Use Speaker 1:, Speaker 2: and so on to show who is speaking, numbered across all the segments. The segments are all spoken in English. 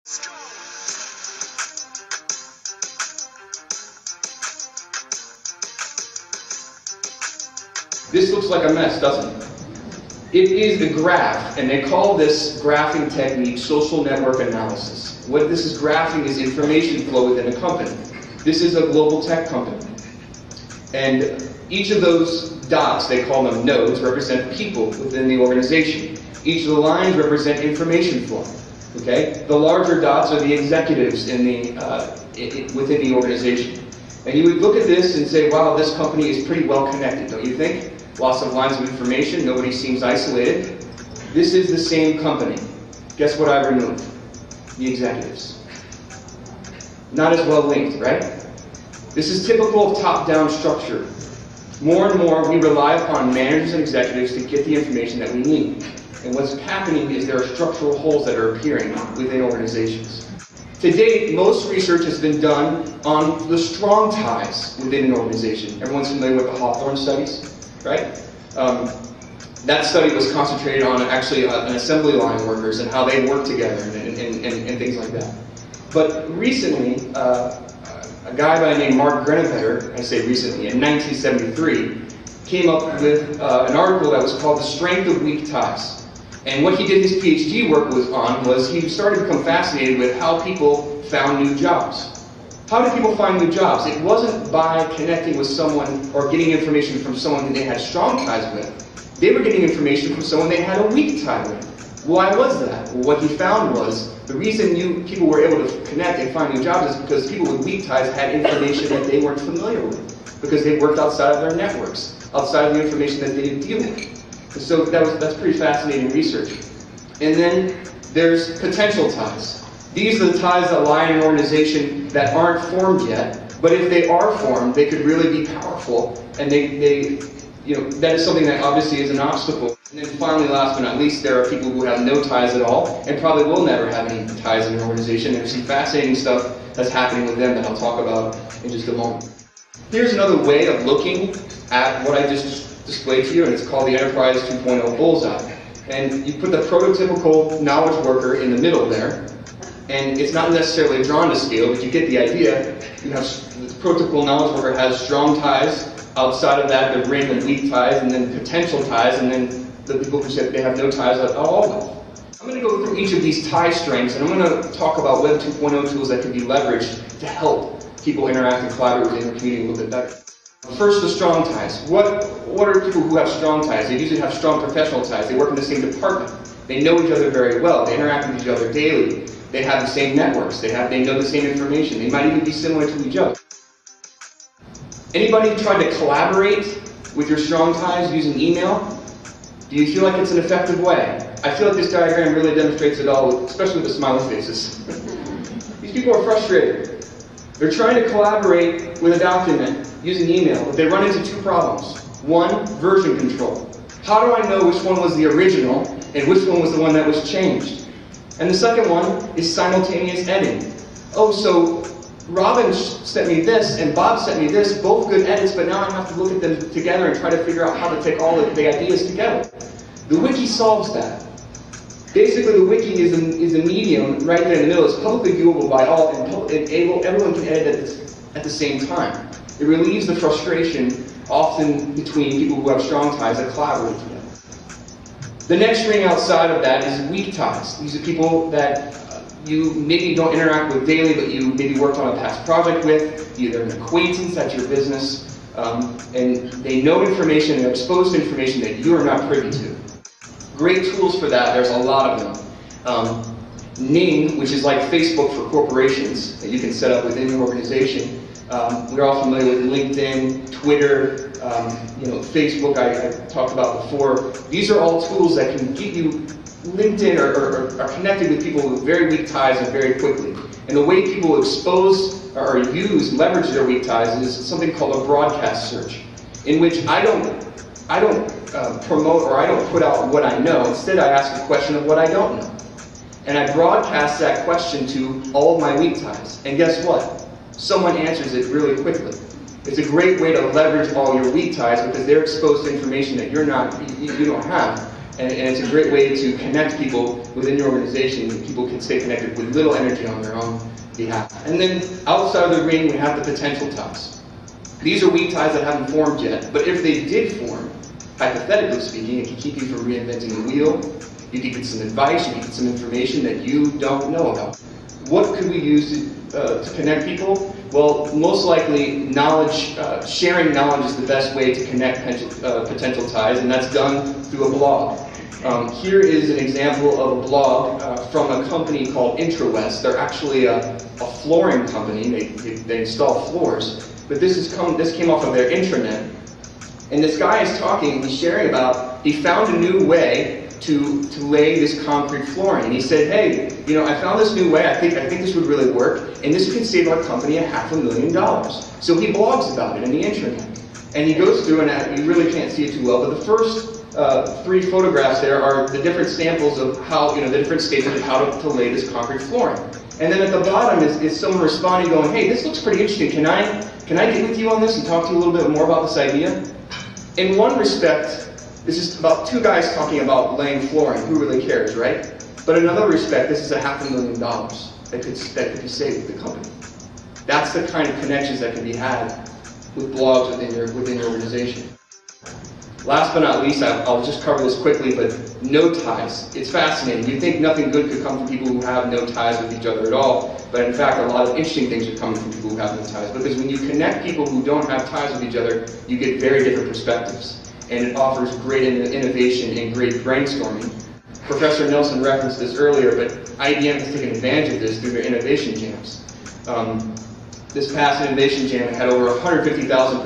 Speaker 1: This looks like a mess, doesn't it? It is a graph, and they call this graphing technique social network analysis. What this is graphing is information flow within a company. This is a global tech company. And each of those dots, they call them nodes, represent people within the organization. Each of the lines represent information flow. Okay? The larger dots are the executives in within the organization. And you would look at this and say, wow, this company is pretty well connected, don't you think? Lots of lines of information, nobody seems isolated. This is the same company. Guess what I removed? The executives. Not as well linked, right? This is typical of top-down structure. More and more, we rely upon managers and executives to get the information that we need. And what's happening is there are structural holes that are appearing within organizations. To date, most research has been done on the strong ties within an organization. Everyone's familiar with the Hawthorne studies, right? That study was concentrated on actually an assembly line workers and how they work together and things like that. But recently, a guy by the name Mark Grenovetter, I say recently, in 1973, came up with an article that was called The Strength of Weak Ties. And what he did his PhD work was he started to become fascinated with how people found new jobs. How did people find new jobs? It wasn't by connecting with someone or getting information from someone that they had strong ties with. They were getting information from someone they had a weak tie with. Why was that? Well, what he found was the reason people were able to connect and find new jobs is because people with weak ties had information that they weren't familiar with, because they worked outside of their networks, outside of the information that they deal with. So that's pretty fascinating research. And then there's potential ties. These are the ties that lie in an organization that aren't formed yet, but if they are formed, they could really be powerful, and that is something that obviously is an obstacle. And then finally, last but not least, there are people who have no ties at all, and probably will never have any ties in an organization. There's some fascinating stuff that's happening with them that I'll talk about in just a moment. Here's another way of looking at what I just displayed to you, and it's called the Enterprise 2.0 Bullseye. And you put the prototypical knowledge worker in the middle there, and it's not necessarily drawn to scale, but you get the idea. You have the prototypical knowledge worker has strong ties. Outside of that, the ring and weak ties, and then potential ties, and then the people who say they have no ties at all with. I'm going to go through each of these tie strengths, and I'm going to talk about Web 2.0 tools that can be leveraged to help people interact and collaborate within their community a little bit better. First, the strong ties. What are people who have strong ties? They usually have strong professional ties. They work in the same department. They know each other very well. They interact with each other daily. They have the same networks. They know the same information. They might even be similar to each other. Anybody tried to collaborate with your strong ties using email? Do you feel like it's an effective way? I feel like this diagram really demonstrates it all, especially with the smiley faces. These people are frustrated. They're trying to collaborate with a document using email, but they run into two problems. One, version control. How do I know which one was the original and which one was the one that was changed? And the second one is simultaneous editing. Oh, so Robin sent me this and Bob sent me this, both good edits, but now I have to look at them together and try to figure out how to take all of the ideas together. The wiki solves that. Basically, the wiki is a medium right there in the middle. It's publicly viewable by all, and everyone can edit it at the same time. It relieves the frustration often between people who have strong ties that collaborate together. The next string outside of that is weak ties. These are people that you maybe don't interact with daily, but you maybe worked on a past project with, either an acquaintance at your business, and they know information, they're exposed to information that you are not privy to. Great tools for that, there's a lot of them. Ning, which is like Facebook for corporations that you can set up within your organization. We're all familiar with LinkedIn, Twitter, Facebook I talked about before. These are all tools that can get you linked in or are connected with people with very weak ties and very quickly. And the way people expose or leverage their weak ties is something called a broadcast search, in which I don't promote or I don't put out what I know. Instead, I ask a question of what I don't know. And I broadcast that question to all of my weak ties. And guess what? Someone answers it really quickly. It's a great way to leverage all your weak ties because they're exposed to information that you don't have. And it's a great way to connect people within your organization. People can stay connected with little energy on their own behalf. And then outside of the ring, we have the potential ties. These are weak ties that haven't formed yet, but if they did form, hypothetically speaking, it can keep you from reinventing the wheel. You can get some advice, you can get some information that you don't know about. What could we use to connect people? Well, most likely, knowledge, sharing knowledge is the best way to connect potential ties, and that's done through a blog. Here is an example of a blog from a company called IntraWest. They're actually a flooring company. They install floors. But this came off of their intranet. And this guy is talking, he's sharing about, he found a new way to lay this concrete flooring. And he said, hey, you know, I found this new way, I think this would really work, and this could save our company $500,000. So he blogs about it in the intranet. And he goes through, and you really can't see it too well, but the first 3 photographs there are the different samples of how, you know, the different stages of how to lay this concrete flooring. And then at the bottom is someone responding going, hey, this looks pretty interesting, can I get with you on this and talk to you a little bit more about this idea? In one respect, this is about 2 guys talking about laying flooring. Who really cares, right? But in another respect, this is $500,000 that could be saved with the company. That's the kind of connections that can be had with blogs within your organization. Last but not least, I'll just cover this quickly, but no ties. It's fascinating. You think nothing good could come from people who have no ties with each other at all, but in fact, a lot of interesting things are coming from people who have no ties. Because when you connect people who don't have ties with each other, you get very different perspectives. And it offers great innovation and great brainstorming. Professor Nelson referenced this earlier, but IBM has taken advantage of this through their innovation jams. This past innovation jam had over 150,000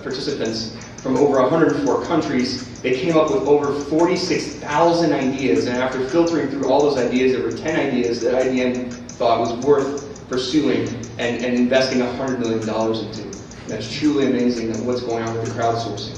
Speaker 1: participants from over 104 countries. They came up with over 46,000 ideas, and after filtering through all those ideas, there were 10 ideas that IBM thought was worth pursuing and investing $100 million into. That's truly amazing what's going on with the crowdsourcing.